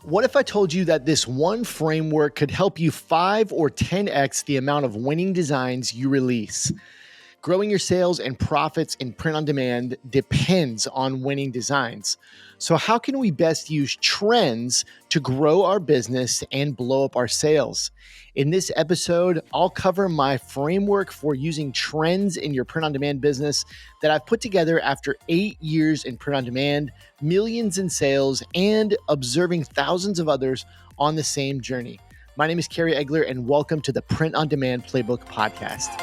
What if I told you that this one framework could help you 5 or 10x the amount of winning designs you release? Growing your sales and profits in print on demand depends on winning designs. So, how can we best use trends to grow our business and blow up our sales? In this episode, I'll cover my framework for using trends in your print on demand business that I've put together after 8 years in print on demand, millions in sales, and observing thousands of others on the same journey. My name is Kerry, and welcome to the Print on Demand Playbook Podcast.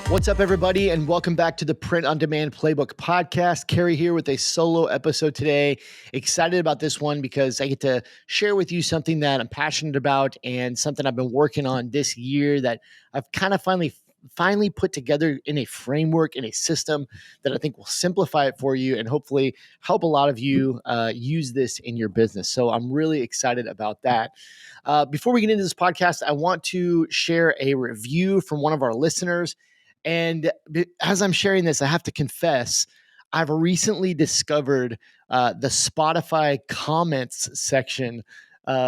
What's up, everybody, and welcome back to the Print on Demand Playbook Podcast. Kerry here with a solo episode today. Excited about this one because I get to share with you something that I'm passionate about and something I've been working on this year that I've kind of finally put together in a framework, in a system that I think will simplify it for you and hopefully help a lot of you use this in your business. So I'm really excited about that. Before we get into this podcast, I want to share a review from one of our listeners. And as I'm sharing this, I have to confess, I've recently discovered the Spotify comments section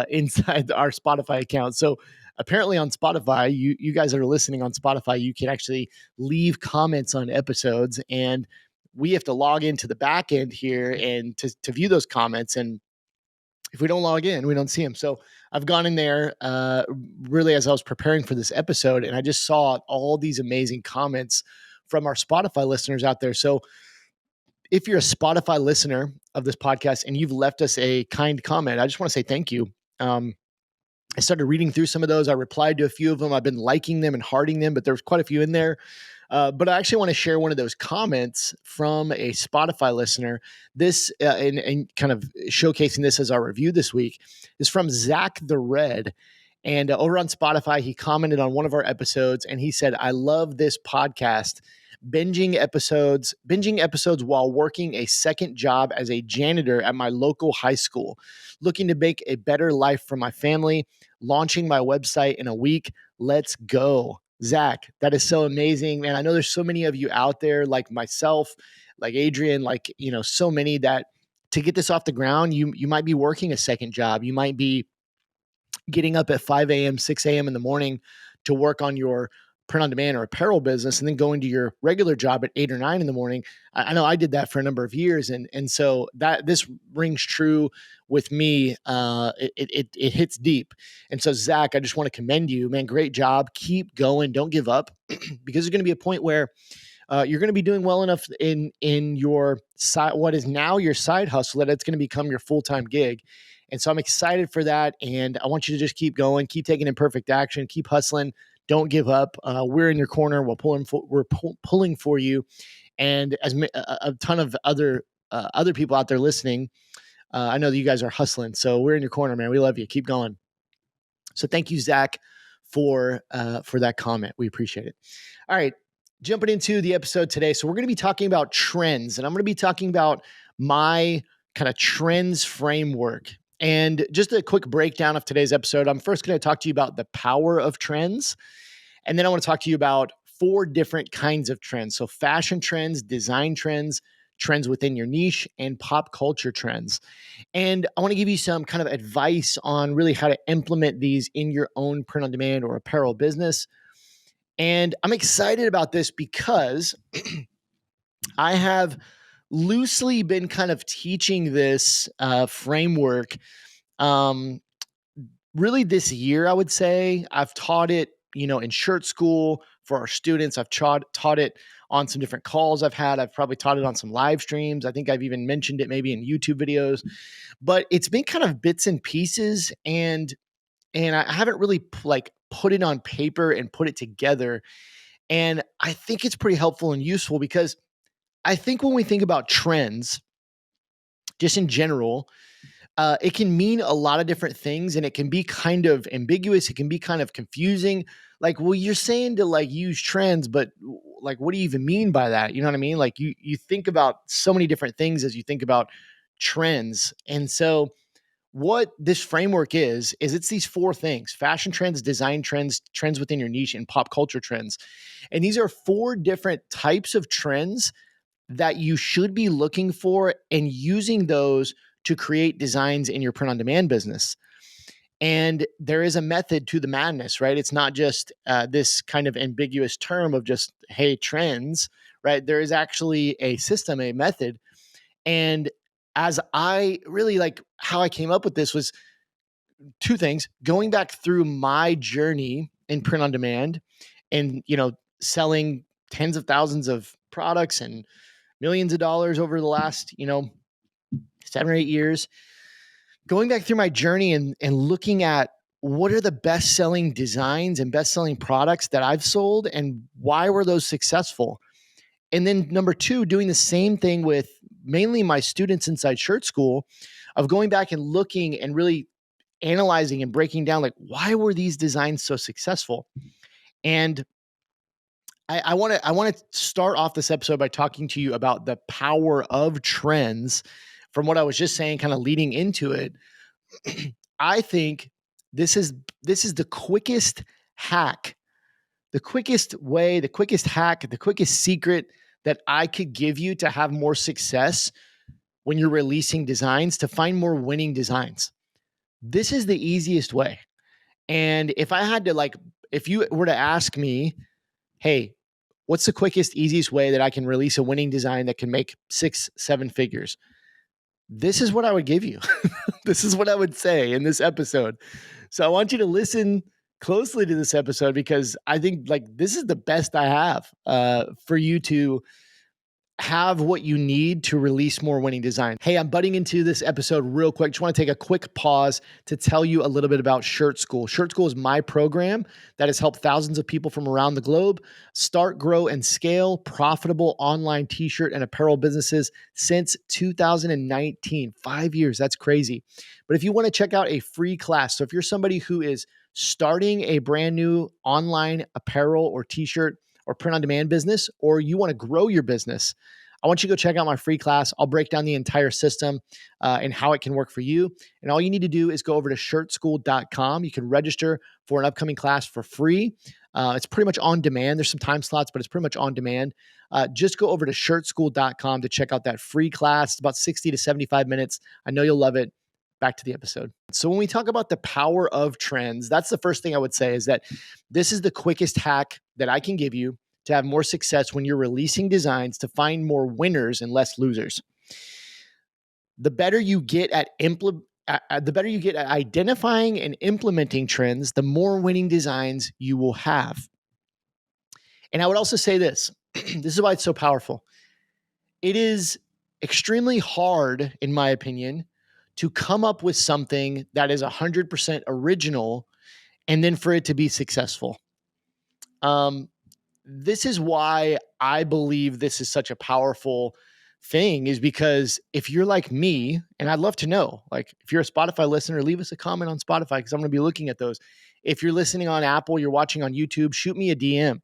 inside our Spotify account. So apparently on Spotify, you guys that are listening on Spotify, you can actually leave comments on episodes, and we have to log into the back end here and to view those comments. And if we don't log in, we don't see them. So I've gone in there really as I was preparing for this episode, and I just saw all these amazing comments from our Spotify listeners out there. So if you're a Spotify listener of this podcast and you've left us a kind comment, I just want to say thank you. I started reading through some of those. I replied to a few of them. I've been liking them and hearting them, but there's quite a few in there. But I actually want to share one of those comments from a Spotify listener. This, and kind of showcasing this as our review this week, is from Zach the Red. And over on Spotify, he commented on one of our episodes, and he said, "I love this podcast. Binging episodes while working a second job as a janitor at my local high school. Looking to make a better life for my family. Launching my website in a week. Let's go." Zach, that is so amazing, man. I know there's so many of you out there like myself, like Adrian, like, so many that to get this off the ground, you might be working a second job. You might be getting up at 5 a.m., 6 a.m. in the morning to work on your print on demand or apparel business, and then going to your regular job at 8 or 9 in the morning. I know I did that for a number of years. And so that this rings true with me. It hits deep. And so Zach, I just want to commend you, man. Great job. Keep going. Don't give up because there's going to be a point where you're going to be doing well enough in your side, what is now your side hustle, that it's going to become your full-time gig. And so I'm excited for that. And I want you to just keep going, keep taking imperfect action, keep hustling. Don't give up. We're in your corner. We're pulling for you. And as a ton of other people out there listening, I know that you guys are hustling. So we're in your corner, man. We love you. Keep going. So thank you, Zach, for that comment. We appreciate it. All right. Jumping into the episode today. So we're going to be talking about trends, and I'm going to be talking about my kind of trends framework. And just a quick breakdown of today's episode. I'm first going to talk to you about the power of trends. And then I want to talk to you about 4 different kinds of trends. So fashion trends, design trends, trends within your niche, and pop culture trends. And I want to give you some kind of advice on really how to implement these in your own print on demand or apparel business. And I'm excited about this because I have loosely been kind of teaching this framework really this year. I would say I've taught it, in shirt school for our students. I've taught it on some different calls I've had. I've probably taught it on some live streams. I think I've even mentioned it maybe in YouTube videos, but it's been kind of bits and pieces, and I haven't really put it on paper and put it together. And I think it's pretty helpful and useful because I think when we think about trends, just in general, it can mean a lot of different things, and it can be kind of ambiguous. It can be kind of confusing. Like, well, you're saying to use trends, but what do you even mean by that? You know what I mean? Like you think about so many different things as you think about trends. And so what this framework is it's these 4 things: fashion trends, design trends, trends within your niche, and pop culture trends. And these are 4 different types of trends that you should be looking for and using those to create designs in your print on demand business. And there is a method to the madness, right? It's not just this kind of ambiguous term of just, hey, trends, right? There is actually a system, a method. And as I really like how I came up with this was two things: going back through my journey in print on demand and, selling tens of thousands of products and millions of dollars over the last, 7 or 8 years, going back through my journey and looking at what are the best selling designs and best selling products that I've sold and why were those successful. And then number two, doing the same thing with mainly my students inside Shirt School, of going back and looking and really analyzing and breaking down, like, why were these designs so successful. And I want to start off this episode by talking to you about the power of trends. From what I was just saying, kind of leading into it, I think this is the quickest hack, the quickest way, the quickest hack, the quickest secret that I could give you to have more success when you're releasing designs, to find more winning designs. This is the easiest way. And if I had to, if you were to ask me, hey, what's the quickest, easiest way that I can release a winning design that can make 6-7 figures? This is what I would give you. This is what I would say in this episode. So I want you to listen closely to this episode, because I think this is the best I have for you to have what you need to release more winning designs. Hey, I'm butting into this episode real quick. Just want to take a quick pause to tell you a little bit about Shirt School. Shirt School is my program that has helped thousands of people from around the globe start, grow, and scale profitable online t-shirt and apparel businesses since 2019. 5 years. That's crazy. But if you want to check out a free class, so if you're somebody who is starting a brand new online apparel or t-shirt or print on demand business, or you want to grow your business, I want you to go check out my free class. I'll break down the entire system and how it can work for you. And all you need to do is go over to shirtschool.com. You can register for an upcoming class for free. It's pretty much on demand. There's some time slots, but it's pretty much on demand. Just go over to shirtschool.com to check out that free class. It's about 60 to 75 minutes. I know you'll love it. Back to the episode. So when we talk about the power of trends, that's the first thing I would say, is that this is the quickest hack that I can give you to have more success when you're releasing designs, to find more winners and less losers. The better you get at identifying and implementing trends, the more winning designs you will have. And I would also say this, this is why it's so powerful. It is extremely hard, in my opinion, to come up with something that is 100% original and then for it to be successful. This is why I believe this is such a powerful thing, is because if you're like me, and I'd love to know, if you're a Spotify listener, leave us a comment on Spotify, because I'm going to be looking at those. If you're listening on Apple, you're watching on YouTube, shoot me a DM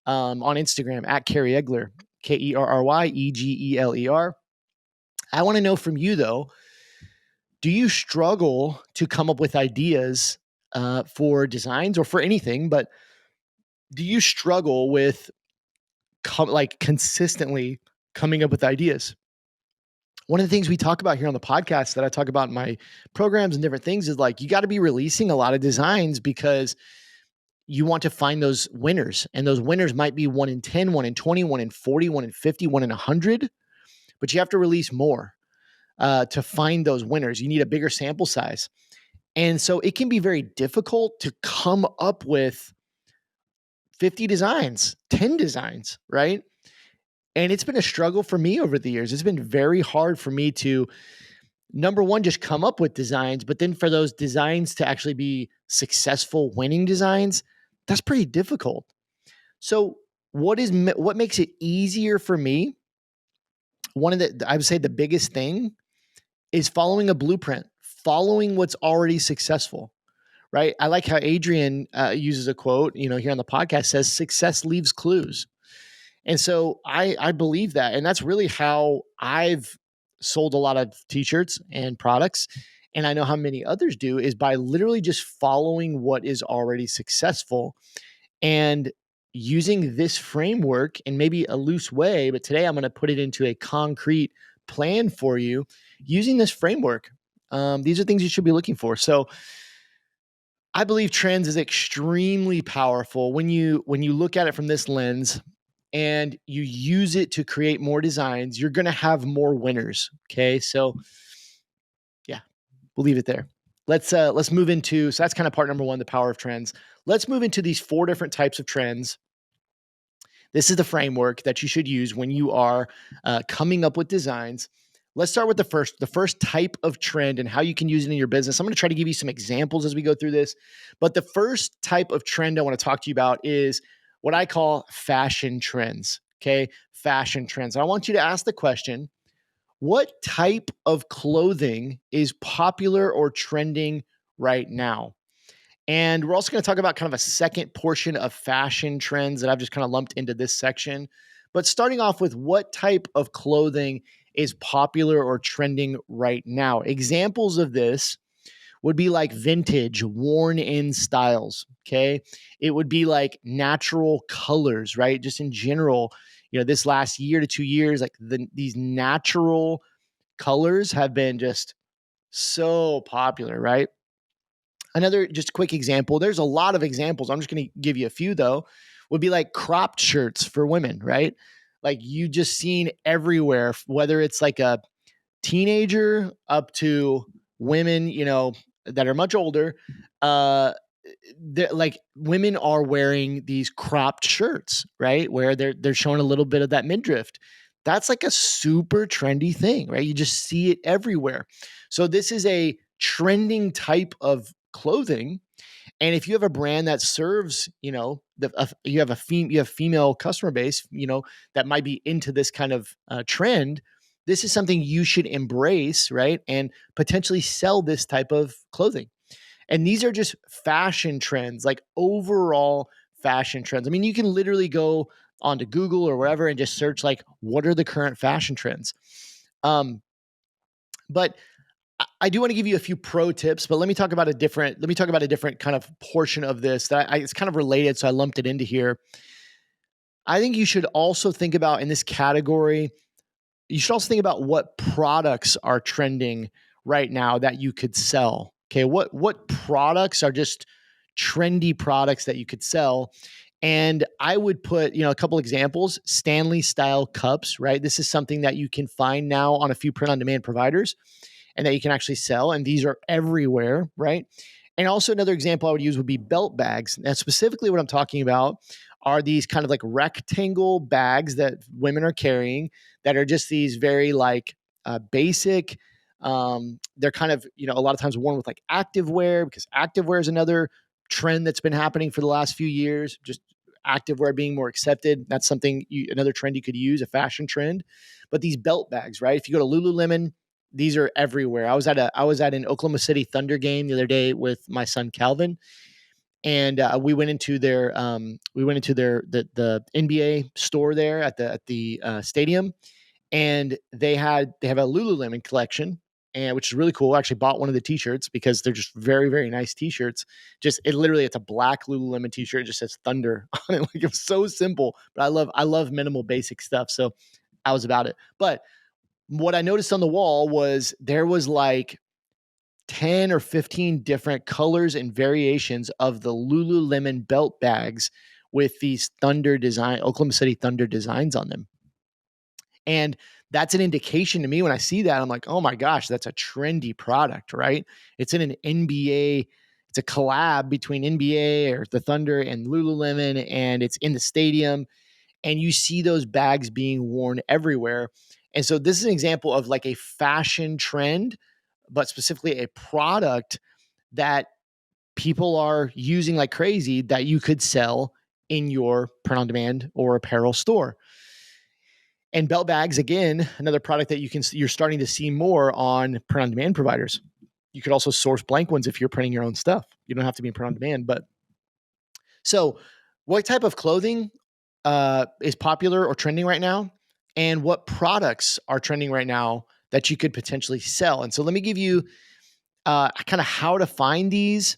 on Instagram at Kerry Egler, KerryEgler. I want to know from you, though, do you struggle to come up with ideas for designs or for anything, but do you struggle with consistently coming up with ideas? One of the things we talk about here on the podcast, that I talk about in my programs and different things, is you got to be releasing a lot of designs, because you want to find those winners, and those winners might be 1 in 10, 1 in 20, 1 in 40, 1 in 50, 1 in 100, but you have to release more to find those winners. You need a bigger sample size. And so it can be very difficult to come up with 50 designs, 10 designs, right? And it's been a struggle for me over the years. It's been very hard for me to, number one, just come up with designs, but then for those designs to actually be successful winning designs, that's pretty difficult. So what makes it easier for me? I would say the biggest thing is following a blueprint, following what's already successful, right? I like how Adrian uses a quote, here on the podcast, says, "Success leaves clues." And so I believe that. And that's really how I've sold a lot of t-shirts and products. And I know how many others do, is by literally just following what is already successful. And using this framework in maybe a loose way, but today I'm going to put it into a concrete plan for you using this framework. These are things you should be looking for. So I believe trends is extremely powerful when you look at it from this lens and you use it to create more designs. You're going to have more winners. Okay, so yeah, we'll leave it there. Let's move into, so that's kind of part number one, the power of trends. Let's move into these four different types of trends. This is the framework that you should use when you are coming up with designs. Let's start with the first type of trend and how you can use it in your business. I'm going to try to give you some examples as we go through this. But the first type of trend I want to talk to you about is what I call fashion trends. Okay, fashion trends. I want you to ask the question, what type of clothing is popular or trending right now? And we're also going to talk about kind of a second portion of fashion trends that I've just kind of lumped into this section. But starting off with, what type of clothing is popular or trending right now? Examples of this would be like vintage, worn in styles. Okay. It would be like natural colors, right? Just in general, this last year to 2 years, like these natural colors have been just so popular, right? Another just quick example, there's a lot of examples. I'm just going to give you a few though, would be like cropped shirts for women, right? Like you just seen everywhere, whether it's like a teenager up to women, that are much older. Uh, like women are wearing these cropped shirts, right? Where they're showing a little bit of that midriff. That's like a super trendy thing, right? You just see it everywhere. So this is a trending type of clothing. And if you have a brand that serves, you have you have female customer base, that might be into this kind of trend. This is something you should embrace, right? And potentially sell this type of clothing. And these are just fashion trends, like overall fashion trends. I mean, you can literally go onto Google or wherever and just search like, what are the current fashion trends? But I do want to give you a few pro tips, but let me talk about a different kind of portion of this that it's kind of related. So I lumped it into here. I think you should also think about in this category, you should also think about what products are trending right now that you could sell. Okay. What products are just trendy products that you could sell? And I would put, a couple examples, Stanley style cups, right? This is something that you can find now on a few print on demand providers and that you can actually sell. And these are everywhere, right? And also another example I would use would be belt bags. Now, specifically what I'm talking about are these kind of like rectangle bags that women are carrying that are just these very like basic. They're kind of, a lot of times worn with like activewear, because activewear is another trend that's been happening for the last few years. Just activewear being more accepted. That's something another trend you could use, a fashion trend. But these belt bags, right? If you go to Lululemon, these are everywhere. I was at an Oklahoma City Thunder game the other day with my son Calvin, and we went into the NBA store there at the stadium, and they have a Lululemon collection, and which is really cool. I actually bought one of the t-shirts because they're just very, very nice t-shirts. Just it's a black Lululemon t-shirt. It just says Thunder on it. Like, it's so simple, but I love minimal basic stuff. So I was about it. But what I noticed on the wall was there was like 10 or 15 different colors and variations of the Lululemon belt bags with these Oklahoma City Thunder designs on them. And that's an indication to me when I see that. I'm like, oh my gosh, that's a trendy product, right? It's in an NBA, it's a collab between NBA or the Thunder and Lululemon, and it's in the stadium. And you see those bags being worn everywhere. And so this is an example of like a fashion trend, but specifically a product that people are using like crazy that you could sell in your print on demand or apparel store. And belt bags, again, another product that you're starting to see more on print on demand providers. You could also source blank ones if you're printing your own stuff. You don't have to be in print on demand. But so, what type of clothing is popular or trending right now, and what products are trending right now that you could potentially sell? And so, let me give you kind of how to find these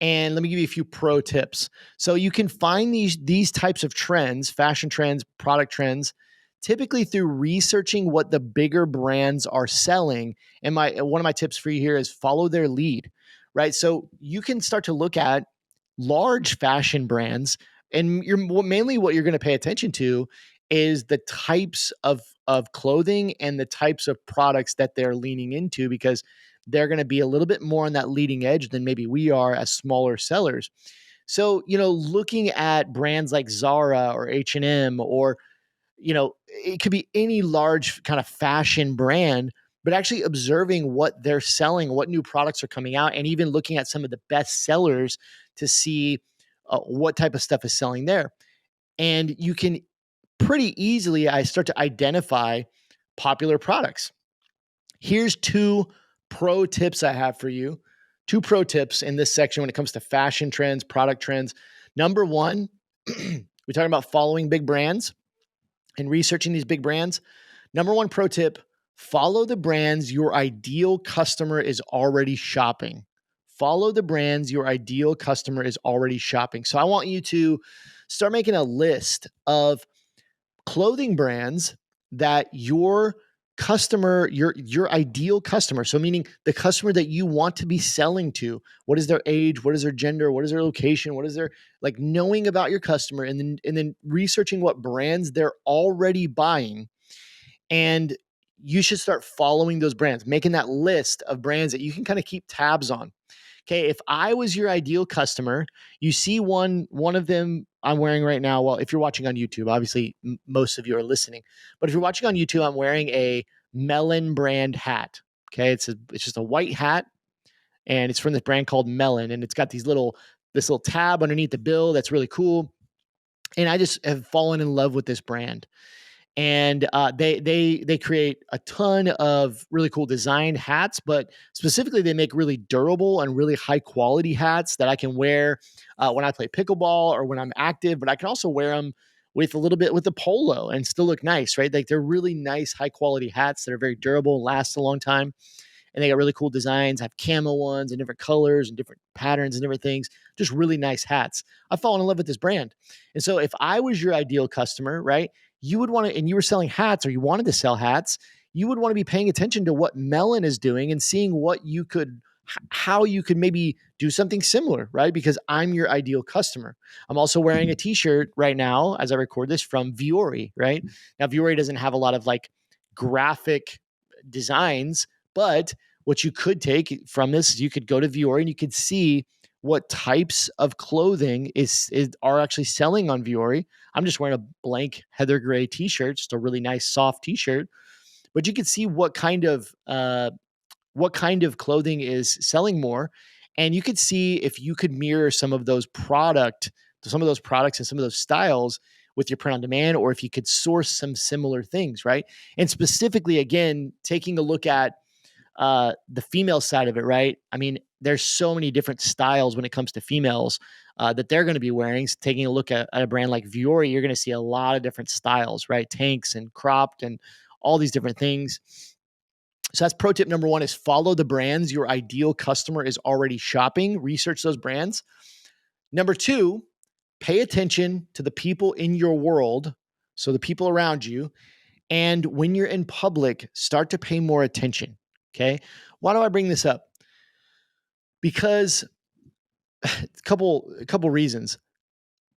And let me give you a few pro tips. So you can find these types of trends, fashion trends, product trends, typically through researching what the bigger brands are selling. And my one of my tips for you here is follow their lead, right? So you can start to look at large fashion brands, and mainly what you're going to pay attention to is the types of clothing and the types of products that they're leaning into, because they're going to be a little bit more on that leading edge than maybe we are as smaller sellers. So, looking at brands like Zara or H&M, or it could be any large kind of fashion brand, but actually observing what they're selling, what new products are coming out, and even looking at some of the best sellers to see what type of stuff is selling there. And you can pretty easily, I start to identify popular products. Here's two pro tips I have for you. Two pro tips in this section when it comes to fashion trends, product trends. Number one, we're talking about following big brands and researching these big brands. Number one pro tip, follow the brands your ideal customer is already shopping. Follow the brands your ideal customer is already shopping. So I want you to start making a list of clothing brands that your customer, your ideal customer, so meaning the customer that you want to be selling to, what is their age, what is their gender, what is their location, what is their, like, knowing about your customer, and then researching what brands they're already buying. And you should start following those brands, making that list of brands that you can kind of keep tabs on. Okay, if I was your ideal customer, you see one of them I'm wearing right now. Well, if you're watching on YouTube, obviously most of you are listening, but if you're watching on YouTube, I'm wearing a Melon brand hat. Okay, it's just a white hat, and it's from this brand called Melon, and it's got this little tab underneath the bill that's really cool. And I just have fallen in love with this brand. And they create a ton of really cool designed hats, but specifically they make really durable and really high quality hats that I can wear when I play pickleball or when I'm active. But I can also wear them with a little bit with a polo and still look nice, right? Like, they're really nice, high quality hats that are very durable and last a long time. And they got really cool designs, have camo ones and different colors and different patterns and different things. Just really nice hats. I've fallen in love with this brand. And so if I was your ideal customer, right, you would want to, and you were selling hats or you wanted to sell hats, you would want to be paying attention to what Melon is doing and seeing what you could, how you could maybe do something similar, right? Because I'm your ideal customer. I'm also wearing a t-shirt right now as I record this from Viore, right? Now, Viore doesn't have a lot of like graphic designs, but what you could take from this is you could go to Viore and you could see what types of clothing are actually selling on Viore. I'm just wearing a blank heather gray t-shirt, just a really nice soft t-shirt, but you could see what kind of clothing is selling more, and you could see if you could mirror some of those products and some of those styles with your print on demand, or if you could source some similar things, right? And specifically, again, taking a look at the female side of it, right? I mean, there's so many different styles when it comes to females that they're going to be wearing. So taking a look at a brand like Viore, you're going to see a lot of different styles, right? Tanks and cropped and all these different things. So that's pro tip number one, is follow the brands your ideal customer is already shopping. Research those brands. Number two, pay attention to the people in your world, so the people around you. And when you're in public, start to pay more attention. Okay. Why do I bring this up? Because a couple reasons.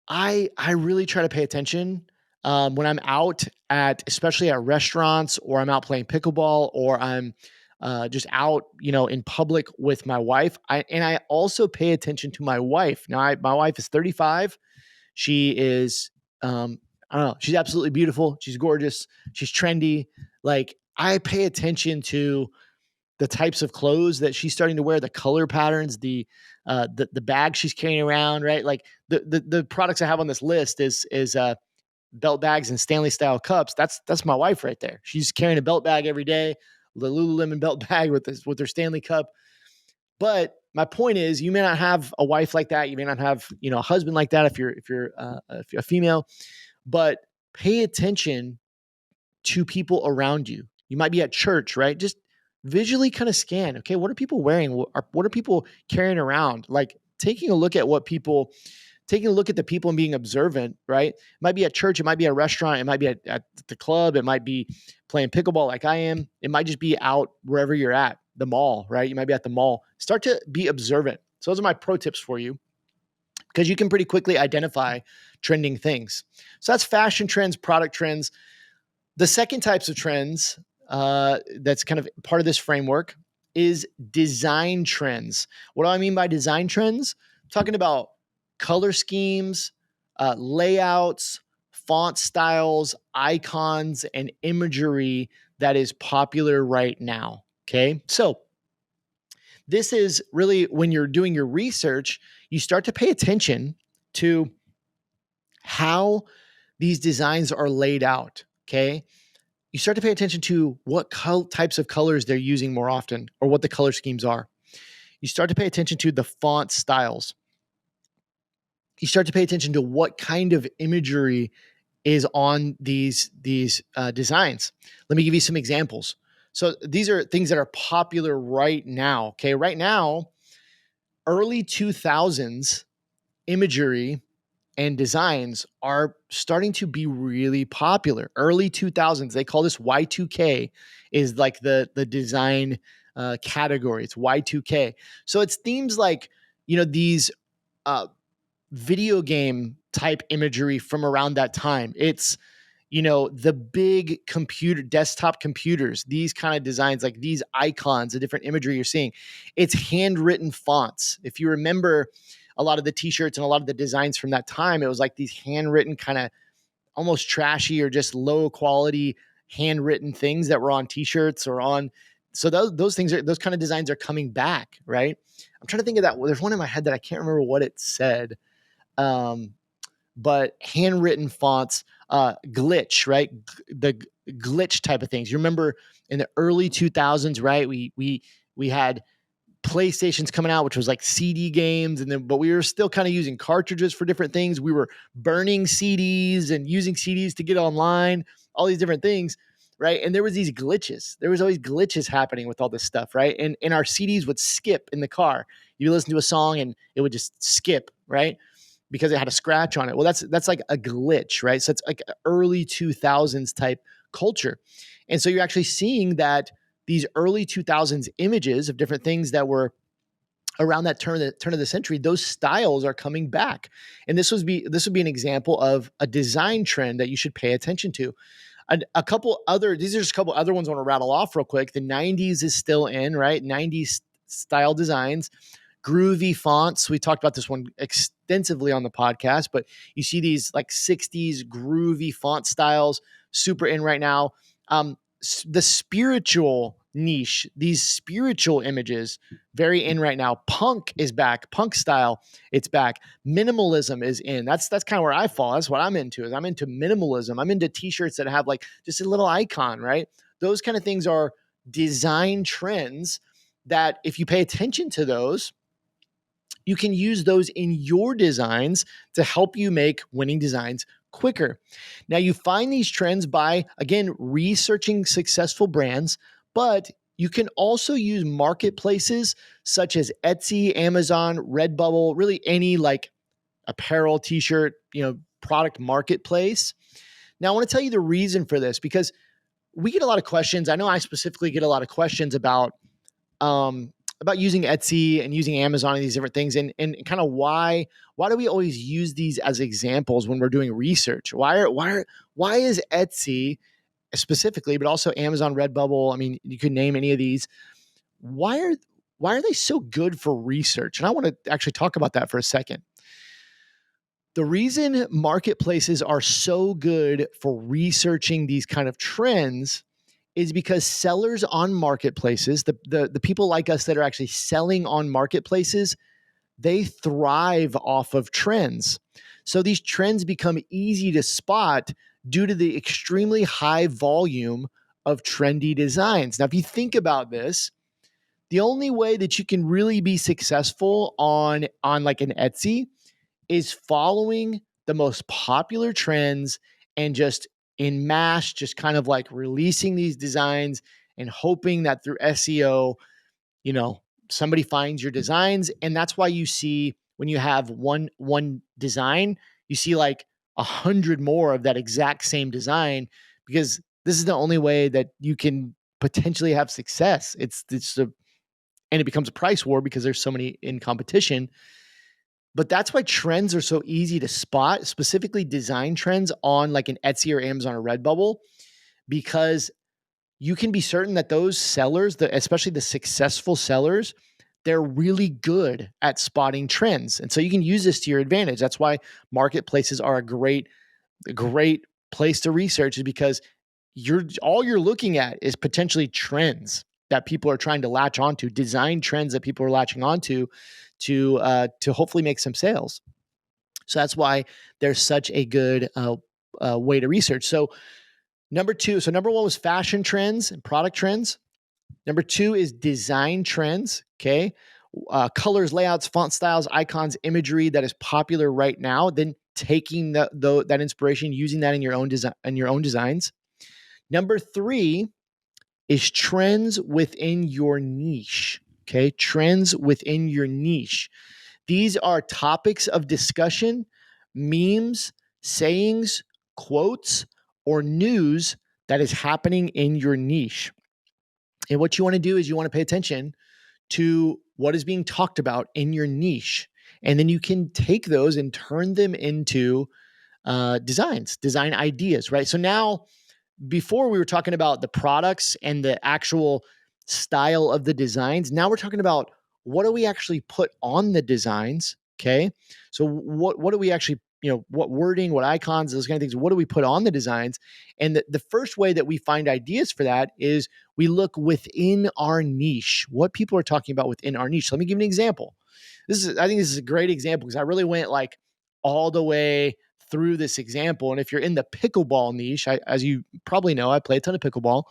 I really try to pay attention when I'm out especially at restaurants, or I'm out playing pickleball, or I'm just out, in public with my wife. I also pay attention to my wife. Now, my wife is 35. She is, I don't know, she's absolutely beautiful. She's gorgeous. She's trendy. Like, I pay attention to the types of clothes that she's starting to wear, the color patterns, the bag she's carrying around, right? Like, the products I have on this list is belt bags and Stanley style cups. That's my wife right there. She's carrying a belt bag every day, the Lululemon belt bag with her Stanley cup. But my point is, you may not have a wife like that. You may not have, a husband like that if you're a female. But pay attention to people around you. You might be at church, right? Just visually kind of scan. Okay, what are people wearing? What are people carrying around? Like, taking a look at taking a look at the people and being observant, right? It might be at church, it might be at a restaurant, it might be at the club, it might be playing pickleball like I am. It might just be out wherever you're at, the mall, right? You might be at the mall. Start to be observant. So those are my pro tips for you, because you can pretty quickly identify trending things. So that's fashion trends, product trends. The second types of trends that's kind of part of this framework is design trends. What do I mean by design trends? I'm talking about color schemes, layouts, font styles, icons, and imagery that is popular right now. Okay. So this is really when you're doing your research, you start to pay attention to how these designs are laid out. Okay. You start to pay attention to what types of colors they're using more often, or what the color schemes are. You start to pay attention to the font styles. You start to pay attention to what kind of imagery is on these designs. Let me give you some examples. So these are things that are popular right now. Okay, right now, early 2000s imagery and designs are starting to be really popular. Early 2000s, they call this Y2K, is like the design category. It's Y2K. So it's themes like, these uh, video game type imagery from around that time. It's, the big desktop computers, these kind of designs, like these icons, the different imagery you're seeing. It's handwritten fonts. If you remember a lot of the t-shirts and a lot of the designs from that time, it was like these handwritten, kind of almost trashy or just low quality handwritten things that were on t-shirts or on. So those kind of designs are coming back, right? I'm trying to think of that. Well, there's one in my head that I can't remember what it said. But handwritten fonts, glitch, right? The glitch type of things. You remember in the early 2000s, right? We had PlayStations coming out, which was like CD games, but we were still kind of using cartridges for different things. We were burning CDs and using CDs to get online, all these different things, right? And there was these glitches. There was always glitches happening with all this stuff, right? And our CDs would skip in the car. You listen to a song and it would just skip, right? Because it had a scratch on it. Well, that's like a glitch, right? So it's like early 2000s type culture. And so you're actually seeing that these early 2000s images of different things that were around that turn of the century, those styles are coming back. And this would be an example of a design trend that you should pay attention to. These are just a couple other ones I want to rattle off real quick. The 90s is still in, right? 90s style designs. Groovy fonts. We talked about this one extensively on the podcast, but you see these like 60s groovy font styles, super in right now. The spiritual niche, these spiritual images, very in right now. Punk is back. Punk style, it's back. Minimalism is in. That's kind of where I fall. That's what I'm into. Is I'm into minimalism. I'm into t-shirts that have like just a little icon, right? Those kind of things are design trends that if you pay attention to those, you can use those in your designs to help you make winning designs quicker. Now, you find these trends by, again, researching successful brands, but you can also use marketplaces such as Etsy, Amazon, Redbubble, really any like apparel, t-shirt, product marketplace. Now, I want to tell you the reason for this, because we get a lot of questions. I know I specifically get a lot of questions about using Etsy and using Amazon and these different things, and kind of why do we always use these as examples when we're doing research? Why is Etsy specifically, but also Amazon, Redbubble? I mean, you could name any of these. Why are they so good for research? And I want to actually talk about that for a second. The reason marketplaces are so good for researching these kind of trends is because sellers on marketplaces, the people like us that are actually selling on marketplaces, they thrive off of trends. So these trends become easy to spot due to the extremely high volume of trendy designs. Now, if you think about this, the only way that you can really be successful on like an Etsy is following the most popular trends and just in mass, just kind of like releasing these designs and hoping that through SEO, somebody finds your designs. And that's why you see when you have one design, you see like 100 more of that exact same design, because this is the only way that you can potentially have success. And it becomes a price war because there's so many in competition. But that's why trends are so easy to spot, specifically design trends on like an Etsy or Amazon or Redbubble, because you can be certain that those sellers, especially the successful sellers, they're really good at spotting trends. And so you can use this to your advantage. That's why marketplaces are a great place to research, is because all you're looking at is potentially trends that people are trying to latch onto, design trends that people are latching onto to hopefully make some sales. So that's why there's such a good way to research. So number one was fashion trends and product trends. Number two is design trends. Okay. Colors, layouts, font styles, icons, imagery that is popular right now. Then taking that inspiration, using that in your own designs. Number three is trends within your niche. Okay. Trends within your niche. These are topics of discussion, memes, sayings, quotes, or news that is happening in your niche. And what you want to do is you want to pay attention to what is being talked about in your niche. And then you can take those and turn them into design ideas, right? So now, before we were talking about the products and the actual style of the designs. Now we're talking about what do we actually put on the designs? Okay. So what do we actually, what wording, what icons, those kind of things, what do we put on the designs? And the first way that we find ideas for that is we look within our niche, what people are talking about within our niche. So let me give you an example. I think this is a great example because I really went like all the way through this example. And if you're in the pickleball niche, as you probably know, I play a ton of pickleball.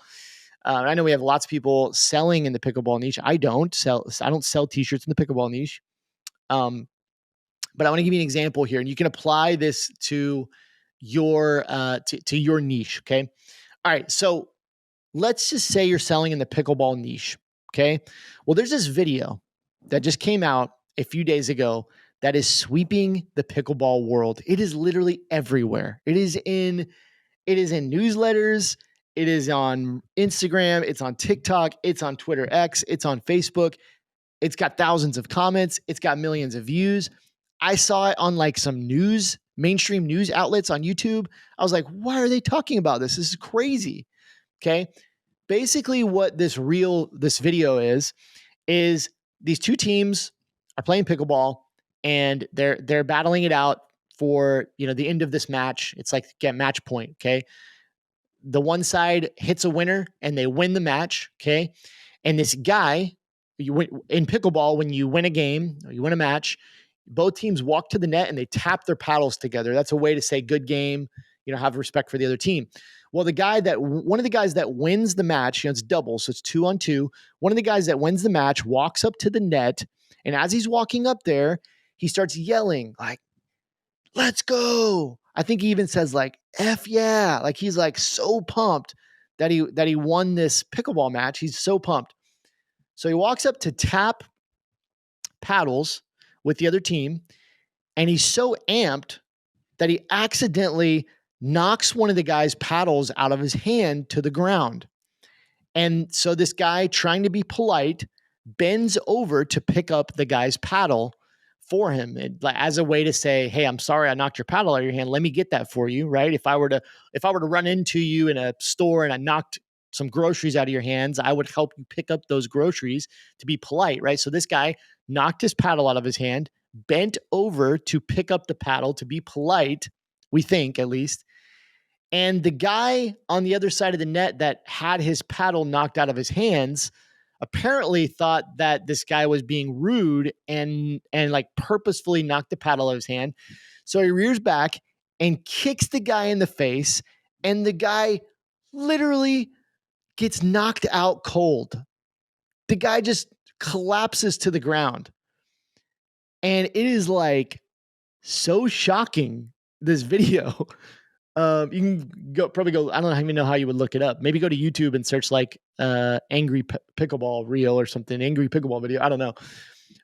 I know we have lots of people selling in the pickleball niche. I don't sell t-shirts in the pickleball niche. But I want to give you an example here, and you can apply this to your to your niche. Okay. All right. So let's just say you're selling in the pickleball niche. Okay. Well, there's this video that just came out a few days ago that is sweeping the pickleball world. It is literally everywhere. It is in newsletters. It is on Instagram. It's on TikTok. It's on Twitter X. It's on Facebook. It's got thousands of comments. It's got millions of views. I saw it on like some mainstream news outlets on YouTube. I was like, why are they talking about this? This is crazy. Okay. Basically, what this video is these two teams are playing pickleball and they're battling it out for the end of this match. It's like get match point. Okay. The one side hits a winner and they win the match. Okay. And this guy, in pickleball, when you win a game or you win a match, both teams walk to the net and they tap their paddles together. That's a way to say good game, have respect for the other team. Well, one of the guys that wins the match, it's double, so it's 2-on-2. One of the guys that wins the match walks up to the net, and as he's walking up there, he starts yelling like, "Let's go!" I think he even says like "F yeah!" Like he's like so pumped that he won this pickleball match. He's so pumped. So he walks up to tap paddles with the other team, and he's so amped that he accidentally knocks one of the guy's paddles out of his hand to the ground. And so this guy, trying to be polite, bends over to pick up the guy's paddle for him as a way to say, "Hey, I'm sorry I knocked your paddle out of your hand. Let me get that for you." Right? If I were to run into you in a store and I knocked some groceries out of your hands, I would help you pick up those groceries, to be polite, right? So this guy knocked his paddle out of his hand, bent over to pick up the paddle to be polite, we think at least. And the guy on the other side of the net that had his paddle knocked out of his hands apparently thought that this guy was being rude and like purposefully knocked the paddle out of his hand. So he rears back and kicks the guy in the face, and the guy literally gets knocked out cold. The guy just collapses to the ground. And it is like so shocking, this video. You can probably go, I don't even know how you would look it up. Maybe go to YouTube and search like angry pickleball reel or something, angry pickleball video. I don't know.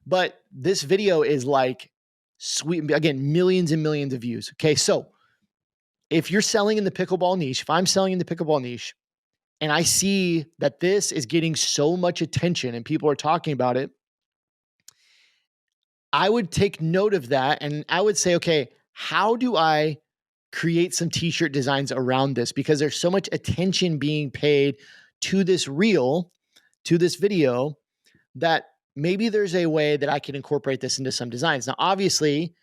But this video is like Sweet, again, millions and millions of views. Okay, so if you're selling in the pickleball niche, if I'm selling in the pickleball niche and I see that this is getting so much attention and people are talking about it, I would take note of that and I would say, okay, how do I create some t-shirt designs around this? Because there's so much attention being paid to this reel, to this video, that maybe there's a way that I can incorporate this into some designs. Now, obviously,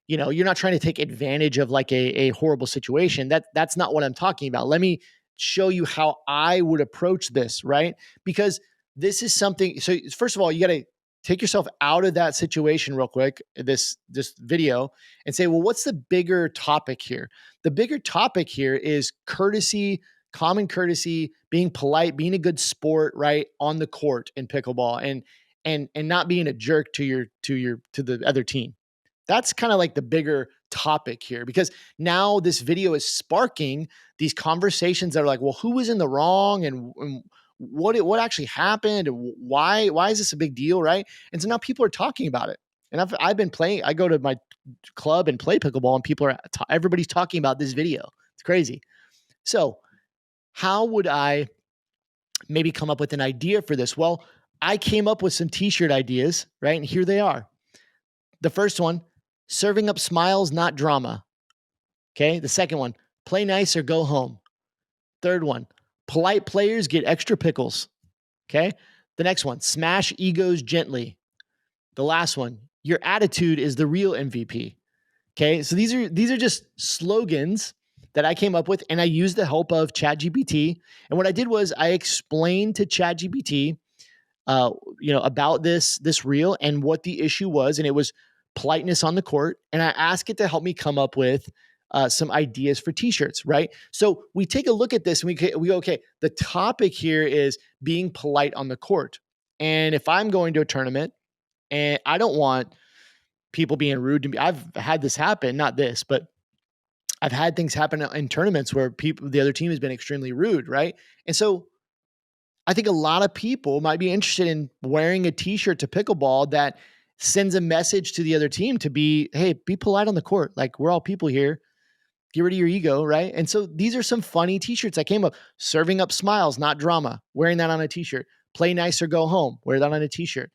you're not trying to take advantage of like a horrible situation. That's not what I'm talking about. Let me show you how I would approach this, right? Because this is something. So first of all, you got to take yourself out of that situation real quick, this video, and say, well, what's the bigger topic here? The bigger topic here is courtesy, common courtesy, being polite, being a good sport, right, on the court in pickleball, and not being a jerk to the other team. That's kind of like the bigger topic here, because now this video is sparking these conversations that are like, well, who was in the wrong, and what actually happened, and why is this a big deal, right? And so now people are talking about it. And I've been playing. I go to my club and play pickleball, and everybody's talking about this video. It's crazy. So how would I maybe come up with an idea for this? Well, I came up with some t-shirt ideas, right? And here they are. The first one, serving up smiles, not drama. Okay. The second one, play nice or go home. Third one, polite players get extra pickles. Okay. The next one, smash egos gently. The last one, your attitude is the real MVP. Okay. So these are just slogans that I came up with, and I used the help of ChatGPT. And what I did was I explained to ChatGPT, about this reel and what the issue was, and it was politeness on the court. And I asked it to help me come up with some ideas for t-shirts, right? So we take a look at this and we go, okay, the topic here is being polite on the court. And if I'm going to a tournament and I don't want people being rude to me, I've had this happen, not this, but I've had things happen in tournaments where the other team has been extremely rude, right? And so I think a lot of people might be interested in wearing a t-shirt to pickleball that sends a message to the other team to be, hey, be polite on the court. Like, we're all people here. Get rid of your ego, right? And so these are some funny t-shirts that came up. Serving up smiles, not drama. Wearing that on a t-shirt. Play nice or go home. Wear that on a t-shirt.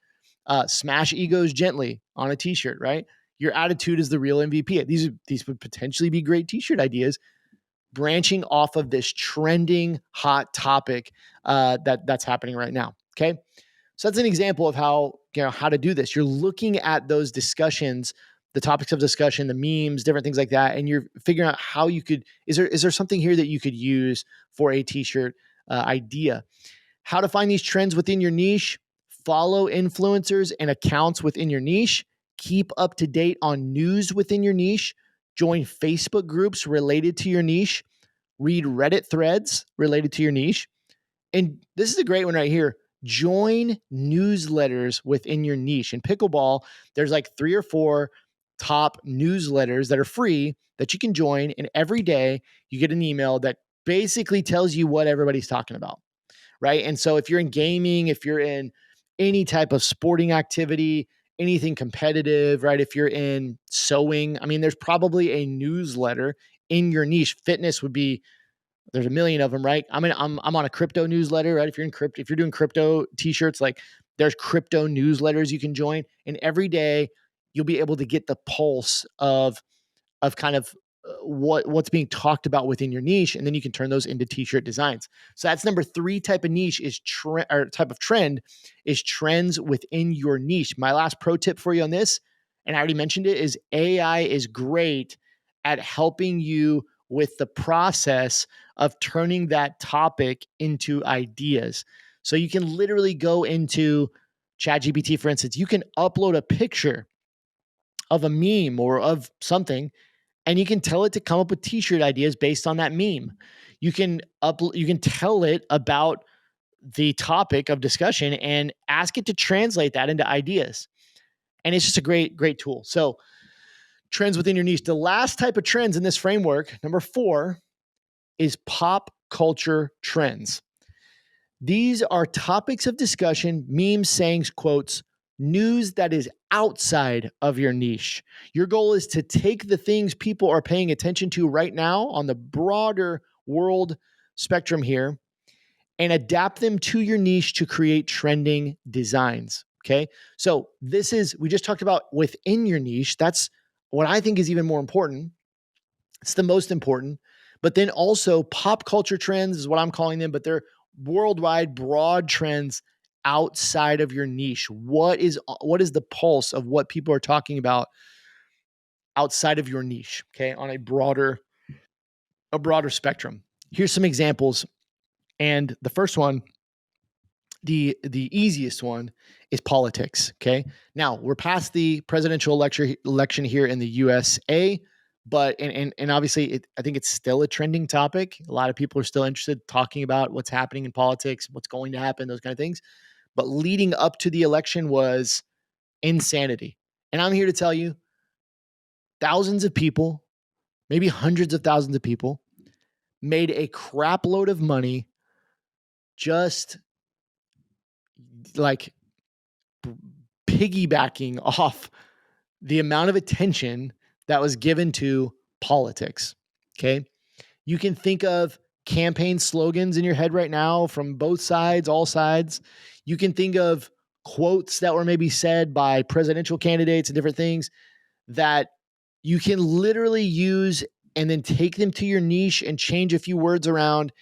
Smash egos gently on a t-shirt, right? Your attitude is the real MVP. These would potentially be great t-shirt ideas, branching off of this trending hot topic that's happening right now. Okay. So that's an example of how to do this. You're looking at those discussions, the topics of discussion, the memes, different things like that, and you're figuring out how you could, is there something here that you could use for a t-shirt idea? How to find these trends within your niche, follow influencers and accounts within your niche, keep up to date on news within your niche, join Facebook groups related to your niche, read Reddit threads related to your niche. And this is a great one right here. Join newsletters within your niche. In pickleball, there's like 3 or 4 top newsletters that are free that you can join. And every day you get an email that basically tells you what everybody's talking about, right? And so if you're in gaming, if you're in any type of sporting activity, anything competitive, right? If you're in sewing, I mean, there's probably a newsletter in your niche. Fitness would be, there's a million of them, right? I'm on a crypto newsletter, right? If you're doing crypto t-shirts, like there's crypto newsletters you can join, and every day you'll be able to get the pulse of kind of what's being talked about within your niche, and then you can turn those into t-shirt designs. So that's number 3 type of niche is type of trend is trends within your niche. My last pro tip for you on this, and I already mentioned it, is AI is great at helping you with the process of turning that topic into ideas. So you can literally go into ChatGPT, for instance, you can upload a picture of a meme or of something, and you can tell it to come up with t-shirt ideas based on that meme. You can tell it about the topic of discussion and ask it to translate that into ideas. And it's just a great tool. So trends within your niche. The last type of trends in this framework, number 4, is pop culture trends. These are topics of discussion, memes, sayings, quotes news that is outside of your niche. Your goal is to take the things people are paying attention to right now on the broader world spectrum here and adapt them to your niche to create trending designs. Okay. So we just talked about within your niche. That's what I think is even more important. It's the most important. But then also pop culture trends is what I'm calling them, but they're worldwide broad trends outside of your niche. What is the pulse of what people are talking about outside of your niche, okay, on a broader spectrum. Here's some examples. And the first one, the easiest one, is politics. Okay. Now we're past the presidential election here in the USA, but and obviously I think it's still a trending topic. A lot of people are still interested talking about what's happening in politics, what's going to happen, those kind of things. But leading up to the election was insanity. And I'm here to tell you, thousands of people, maybe hundreds of thousands of people, made a crap load of money just like piggybacking off the amount of attention that was given to politics. Okay. You can think of campaign slogans in your head right now from both sides, all sides. You can think of quotes that were maybe said by presidential candidates and different things that you can literally use and then take them to your niche and change a few words around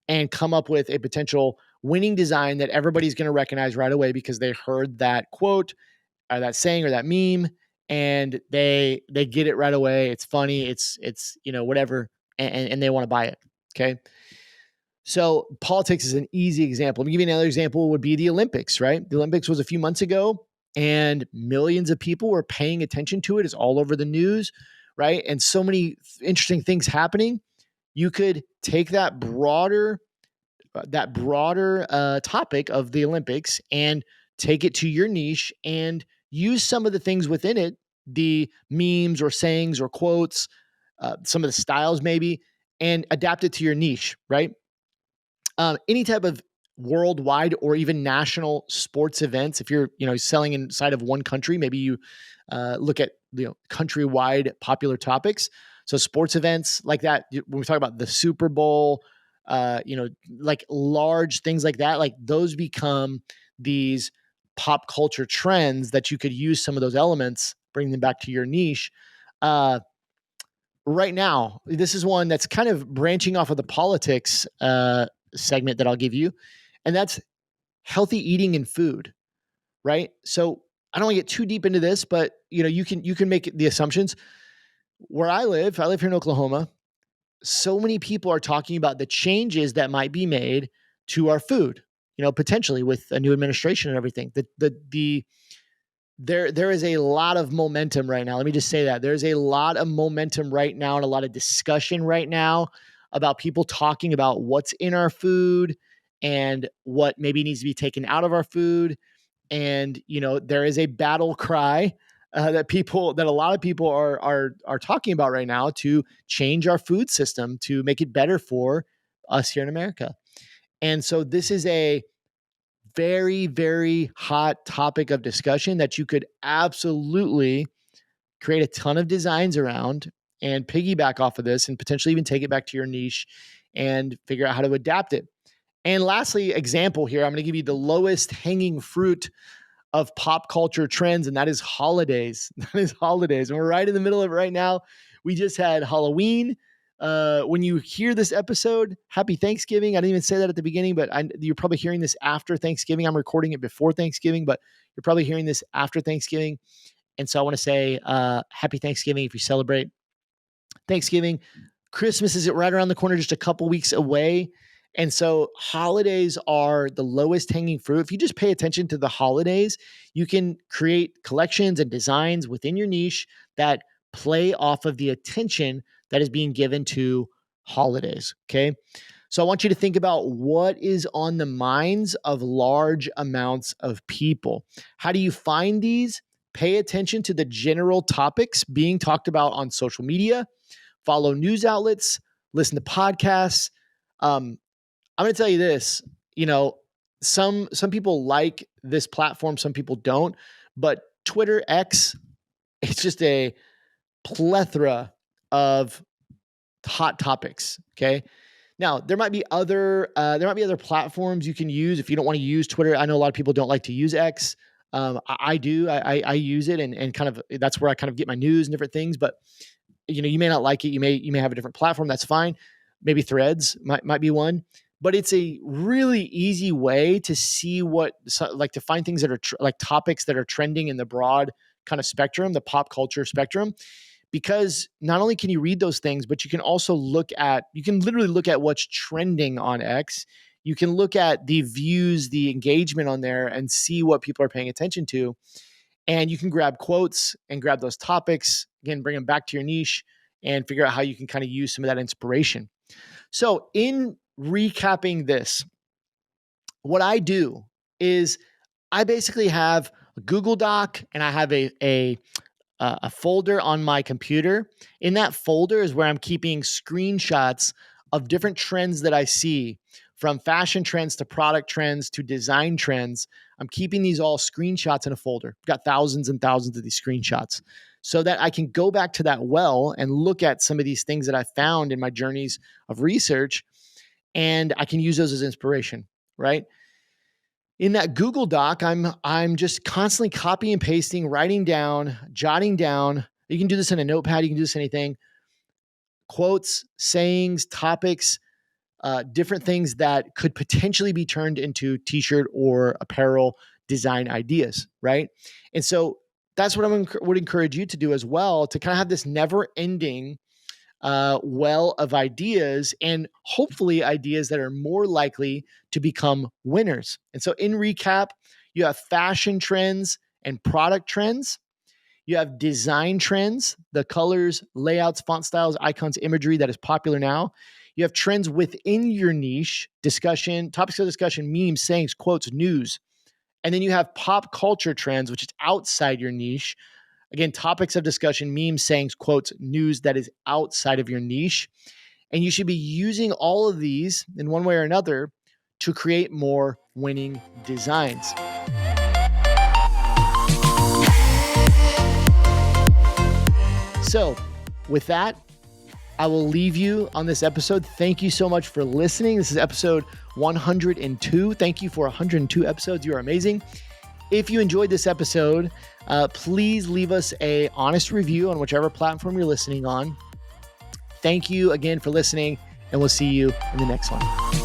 and come up with a potential winning design that everybody's going to recognize right away because they heard that quote or that saying or that meme, and they get it right away. It's funny. It's whatever, and they want to buy it. Okay. So politics is an easy example. Let me give you another example. Would be the Olympics, right? The Olympics was a few months ago, and millions of people were paying attention to it. It's all over the news, right? And so many interesting things happening. You could take that broader topic of the Olympics and take it to your niche and use some of the things within it, the memes or sayings or quotes, some of the styles maybe, and adapt it to your niche, right? Any type of worldwide or even national sports events. If you're selling inside of one country, maybe you look at countrywide popular topics. So sports events like that, when we talk about the Super Bowl, like large things like that, like those become these pop culture trends that you could use some of those elements, bring them back to your niche. Right now, this is one that's kind of branching off of the politics segment that I'll give you, and that's healthy eating and food, right? So I don't want to get too deep into this, but you can make the assumptions. Where I live here in Oklahoma. So many people are talking about the changes that might be made to our food, potentially with a new administration and everything. There is a lot of momentum right now. Let me just say that there's a lot of momentum right now and a lot of discussion right now about people talking about what's in our food and what maybe needs to be taken out of our food. And there is a battle cry that a lot of people are talking about right now to change our food system to make it better for us here in America. And so this is a very, very hot topic of discussion that you could absolutely create a ton of designs around and piggyback off of this and potentially even take it back to your niche and figure out how to adapt it. And lastly, example here, I'm going to give you the lowest hanging fruit of pop culture trends, and that is holidays. That is holidays. And we're right in the middle of it right now. We just had Halloween. When you hear this episode, happy Thanksgiving. I didn't even say that at the beginning, but you're probably hearing this after Thanksgiving. I'm recording it before Thanksgiving, but you're probably hearing this after Thanksgiving. And so I want to say happy Thanksgiving if you celebrate Thanksgiving. Christmas is right around the corner, just a couple weeks away. And so holidays are the lowest hanging fruit. If you just pay attention to the holidays, you can create collections and designs within your niche that play off of the attention that is being given to holidays. Okay. So I want you to think about what is on the minds of large amounts of people. How do you find these? Pay attention to the general topics being talked about on social media, follow news outlets, listen to podcasts. I'm going to tell you this, some people like this platform, some people don't, But Twitter X, it's just a plethora of hot topics. Okay. Now there might be other platforms you can use if you don't want to use Twitter. I know a lot of people don't like to use X. I do. I use it and kind of that's where I kind of get my news and different things. But you may not like it. You may have a different platform. That's fine. Maybe Threads might be one. But it's a really easy way to see to find things that are like topics that are trending in the broad kind of spectrum, the pop culture spectrum. Because not only can you read those things, but you can also literally look at what's trending on X. You can look at the views, the engagement on there, and see what people are paying attention to. And you can grab quotes and grab those topics, again, bring them back to your niche and figure out how you can kind of use some of that inspiration. So in recapping this, what I do is I basically have a Google Doc and I have a folder on my computer. In that folder is where I'm keeping screenshots of different trends that I see, from fashion trends to product trends to design trends. I'm keeping these all screenshots in a folder. I've got thousands and thousands of these screenshots so that I can go back to that well and look at some of these things that I found in my journeys of research, and I can use those as inspiration, right? In that Google Doc, I'm just constantly copying and pasting, writing down, jotting down. You can do this in a notepad. You can do this in anything. Quotes, sayings, topics, different things that could potentially be turned into t-shirt or apparel design ideas, right? And so that's what I would encourage you to do as well, to kind of have this never-ending well of ideas, and hopefully ideas that are more likely to become winners. And so in recap, you have fashion trends and product trends. You have design trends, the colors, layouts, font styles, icons, imagery that is popular now. You have trends within your niche, discussion, topics of discussion, memes, sayings, quotes, news. And then you have pop culture trends, which is outside your niche. Again, topics of discussion, memes, sayings, quotes, news that is outside of your niche. And you should be using all of these in one way or another to create more winning designs. So with that, I will leave you on this episode. Thank you so much for listening. This is episode 102. Thank you for 102 episodes. You are amazing. If you enjoyed this episode, please leave us an honest review on whichever platform you're listening on. Thank you again for listening, and we'll see you in the next one.